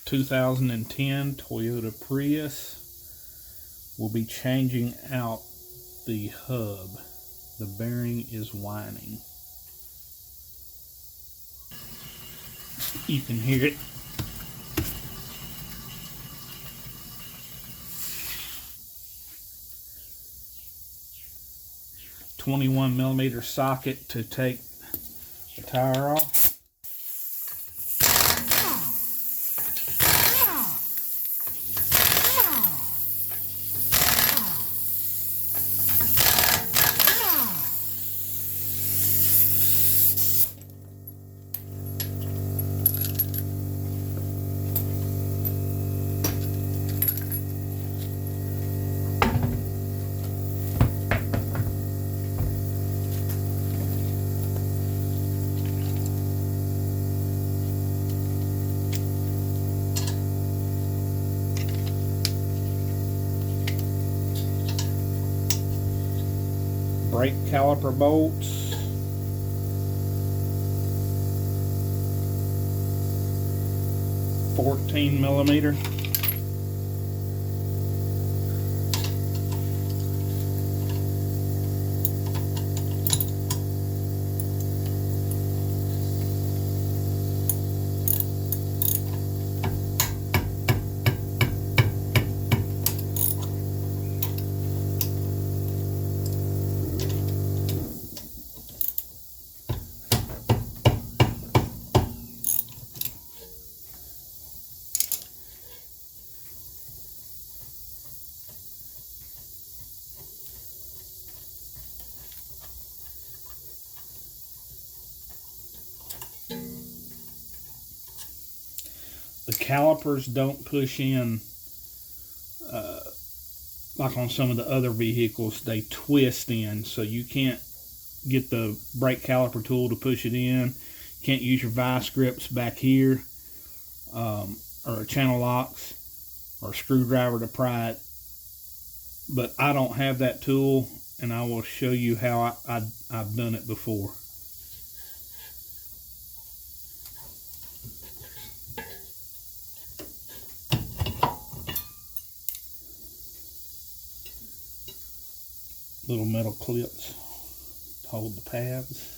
2010 Toyota Prius. We'll be changing out the hub. The bearing is whining. You can hear it. .21mm socket to take the tire off. Brake caliper bolts, .14mm. The calipers don't push in like on some of the other vehicles. They twist in, so you can't get the brake caliper tool to push it in. You can't use your vice grips back here, or channel locks or screwdriver to pry it. But I don't have that tool, and I will show you how I've done it before. Little metal clips to hold the pads.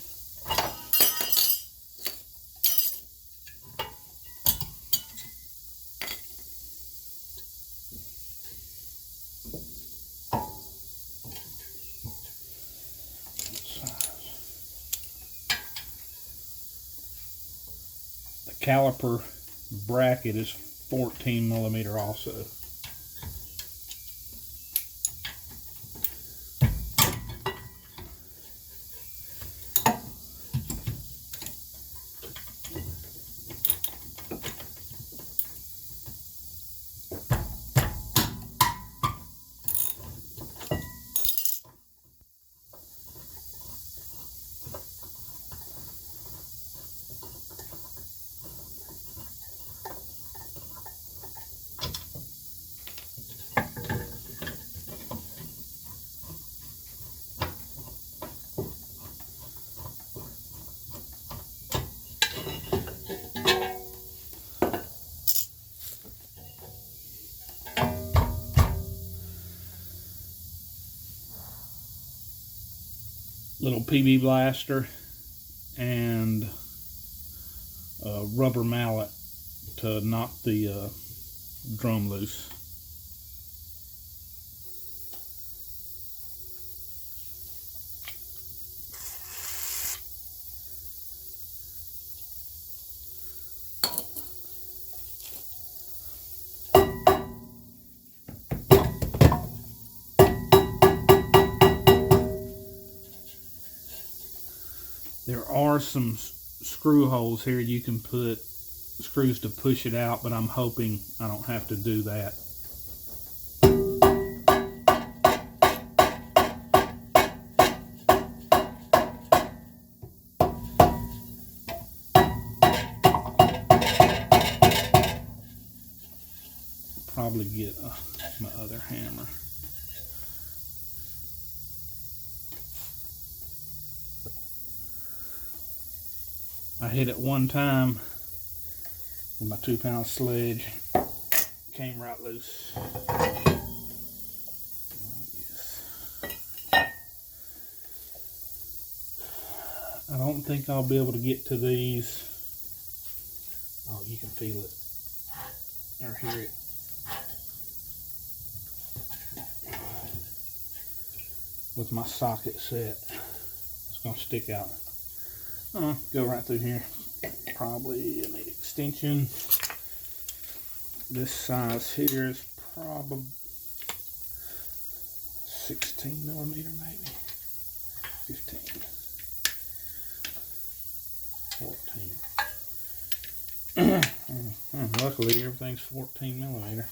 The caliper bracket is 14mm also. Little PB blaster and a rubber mallet to knock the drum loose. There are some screw holes here you can put screws to push it out, but I'm hoping I don't have to do that. Probably get my other hammer. I hit it one time with my 2-pound sledge. Came right loose. I don't think I'll be able to get to these. Oh, you can feel it or hear it. With my socket set, it's gonna stick out. Go right through here. Probably an extension. This size here is probably 16 millimeter, maybe 15. 14. Luckily, everything's 14 millimeter.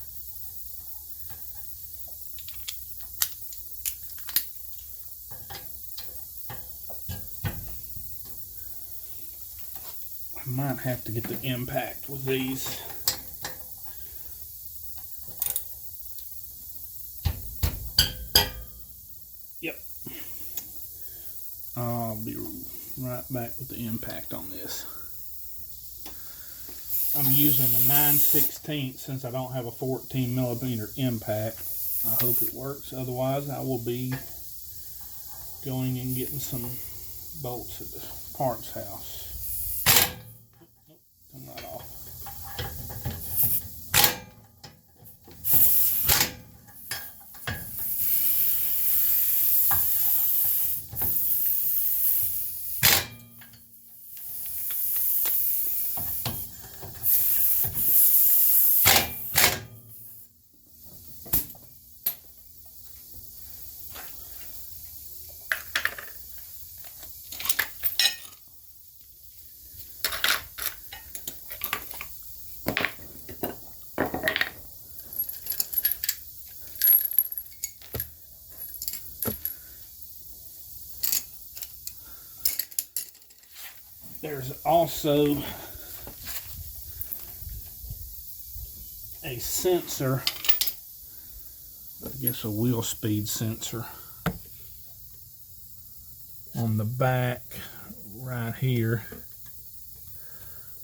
I might have to get the impact with these. Yep. I'll be right back with the impact on this. I'm using a 9/16 since I don't have a 14 millimeter impact. I hope it works. Otherwise, I will be going and getting some bolts at the parts house. Nope, come right off. There's also a sensor, I guess a wheel speed sensor, on the back right here.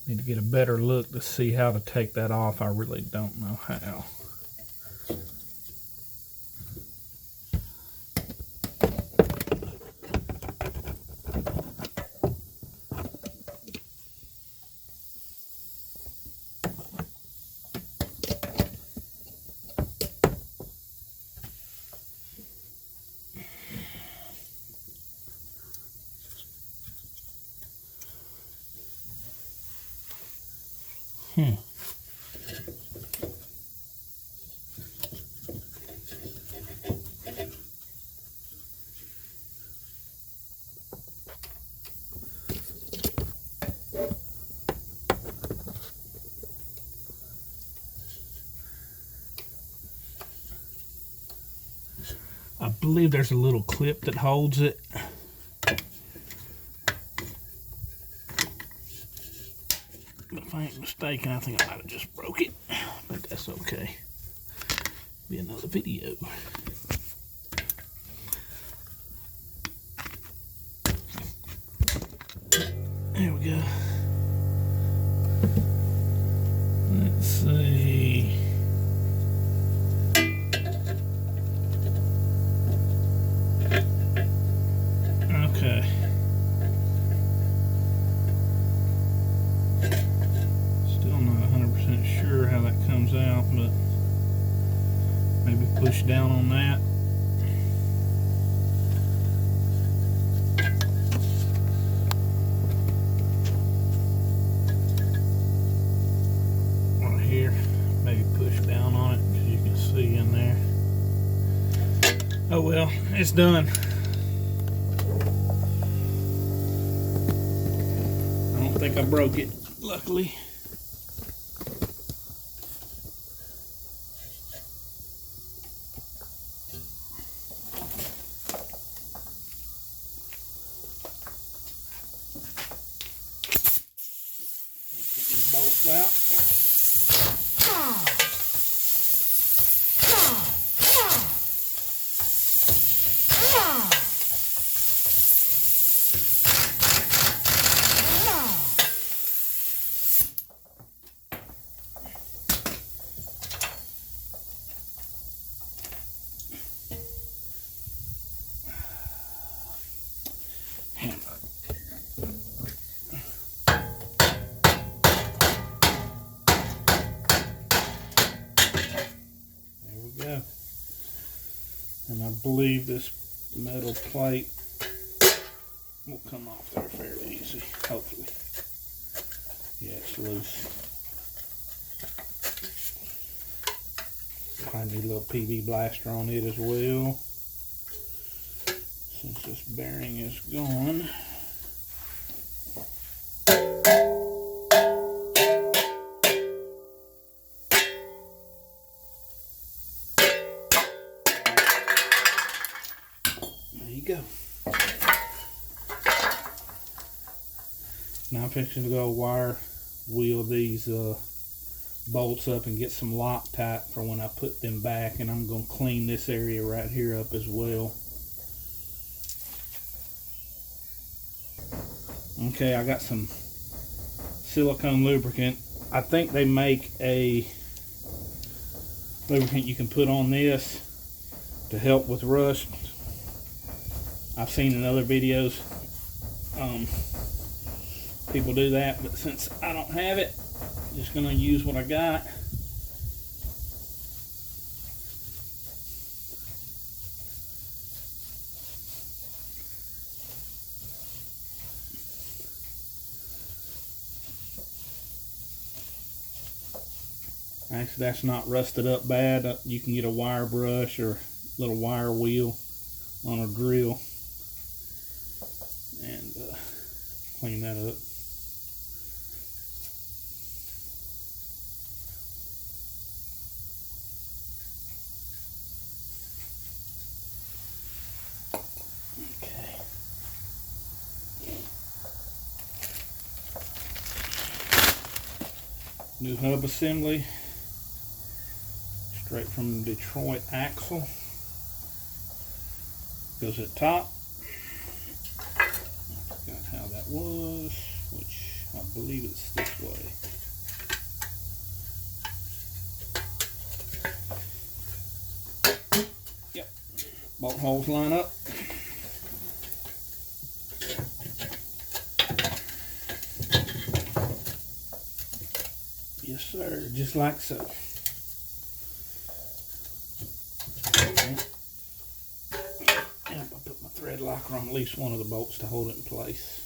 Need to get a better look to see how to take that off. I really don't know how. I believe there's a little clip that holds it. But if I ain't mistaken, I think I might have just broke it. But that's okay. Be another video. There we go. Let's see. Okay. Still not 100% sure how that comes out, but maybe push down on that. Right here, maybe push down on it so you can see in there. Oh well, it's done. I don't think I broke it, luckily. Let's get these bolts out. believe this metal plate will come off there fairly easy, hopefully. Yeah, it's loose. I need a little PV blaster on it as well, since this bearing is gone. There you go. Now I'm fixing to go wire wheel these bolts up and get some Loctite for when I put them back, and I'm going to clean this area right here up as well. Okay, I got some silicone lubricant. I think they make a lubricant you can put on this to help with rust. I've seen in other videos people do that, but since I don't have it, I'm just going to use what I got. Actually, that's not rusted up bad. You can get a wire brush or little wire wheel on a drill and clean that up. Okay. New hub assembly. Straight from Detroit axle. Goes at top. I forgot how that was, which I believe it's this way. Yep. Bolt holes line up. Yes, sir. Just like so. Thread locker on at least one of the bolts to hold it in place.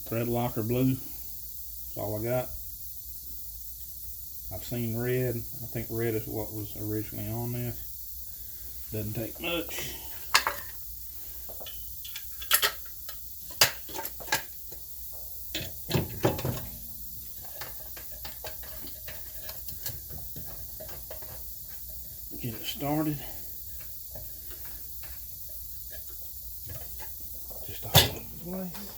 Thread locker blue. That's all I got. I've seen red. I think red is what was originally on this. Doesn't take much. Get it started. Just to hold it in place.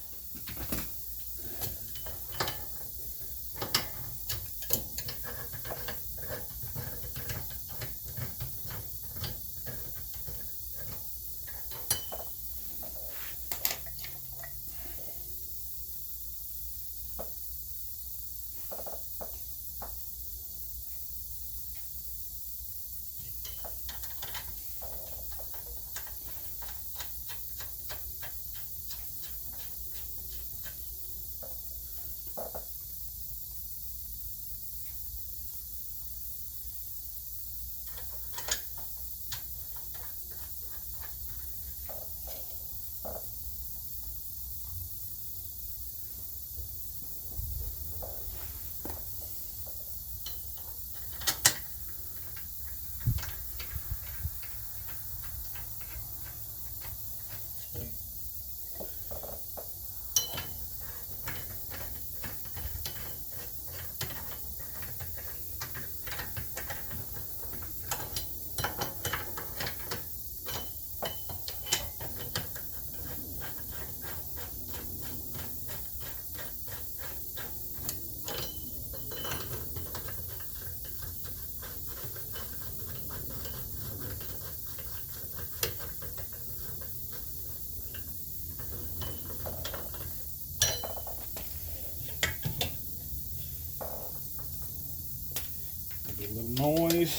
A little noise.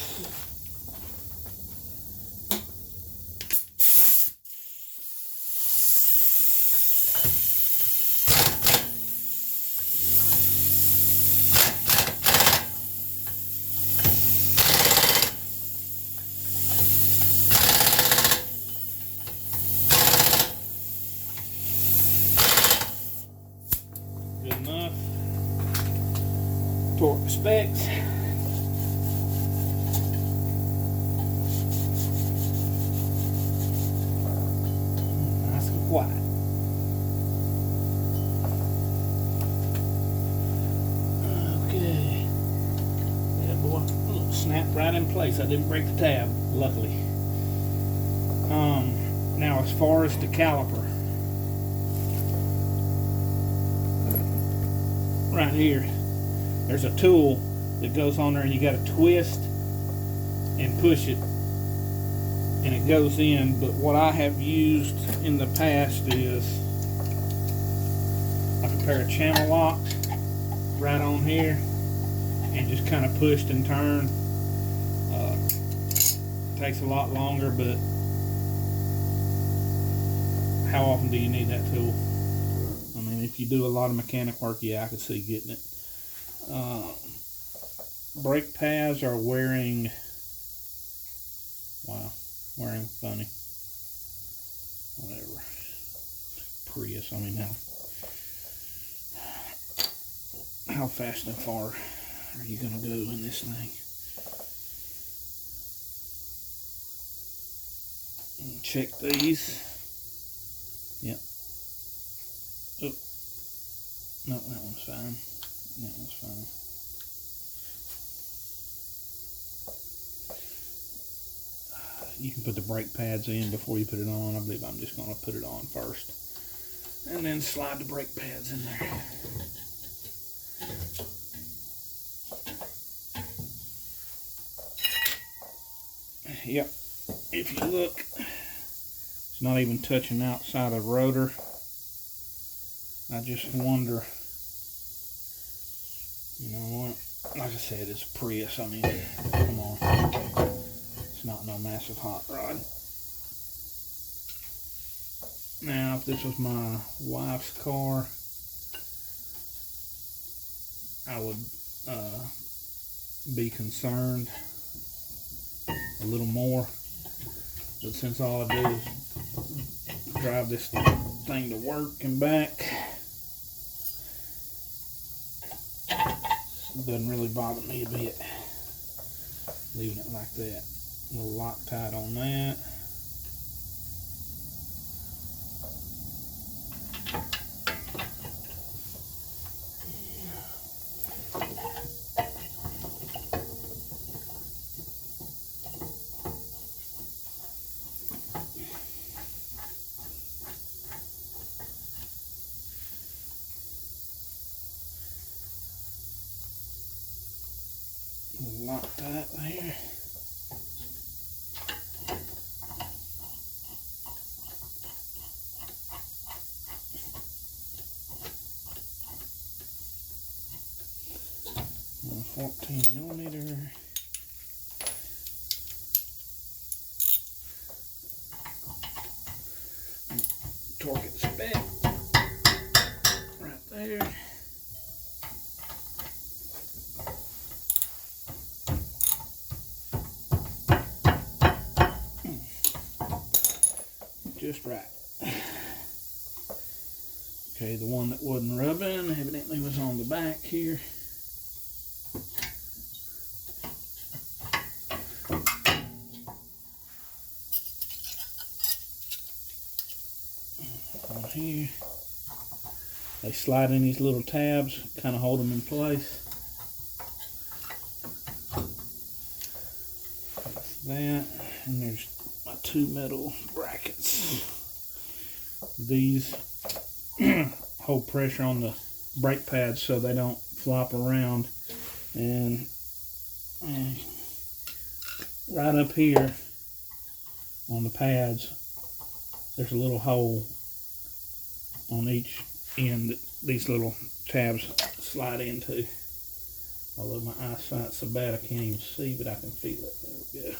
good enough. Torque specs. Nice and quiet. Okay. Yeah, boy, snapped right in place. I didn't break the tab, luckily. Now as far as the caliper, right here, there's a tool that goes on there and you got to twist and push it and it goes in. But what I have used in the past is like a pair of channel locks right on here and just kind of pushed and turned. Takes a lot longer, but how often do you need that tool? I mean, if you do a lot of mechanic work, yeah, I could see getting it. Brake pads are wearing, wow, wearing funny. Whatever. Prius, I mean, how fast and far are you going to go in this thing? And check these. Yep. Oh. No, that one's fine. That one's fine. You can put the brake pads in before you put it on. I believe I'm just going to put it on first. And then slide the brake pads in there. Yep. If you look, it's not even touching outside of the rotor. I just wonder, you know what, like I said, it's a Prius. I mean, come on. It's not no massive hot rod. Now, if this was my wife's car, I would be concerned a little more. But since all I do is drive this thing to work and back, it doesn't really bother me a bit. Leaving it like that. A little Loctite on that. Loctite there. And a 14mm. Torque it spec right there. Just right. Okay, the one that wasn't rubbing evidently was on the back here. On here. They slide in these little tabs, kind of hold them in place. That's that. And there's my two metal brackets. These hold pressure on the brake pads so they don't flop around. And right up here on the pads, there's a little hole on each end that these little tabs slide into. Although my eyesight's so bad I can't even see, but I can feel it. There we go.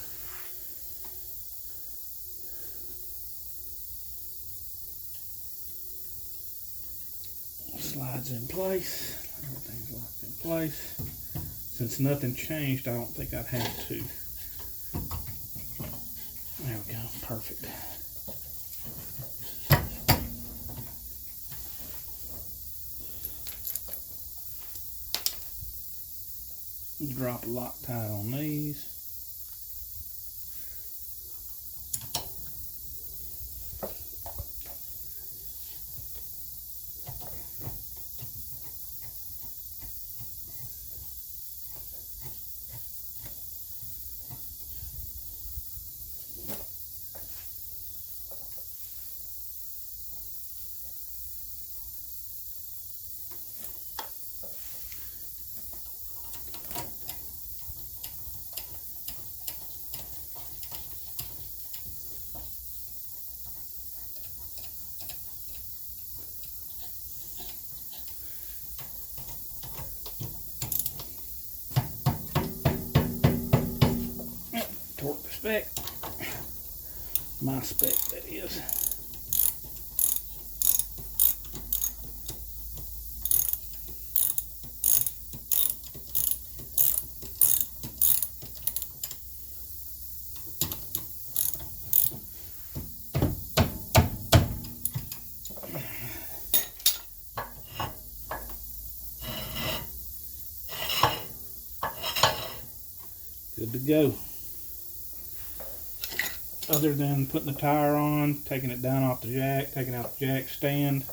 Slides in place. Everything's locked in place. Since nothing changed, I don't think I'd have to. There we go. Perfect. Drop a Loctite on these. Torque spec, my spec that is. Good to go. Other than putting the tire on, taking it down off the jack, taking out the jack stand,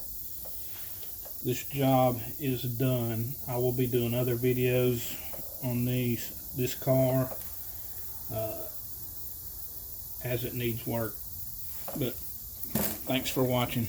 this job is done. I will be doing other videos on this car as it needs work. But thanks for watching.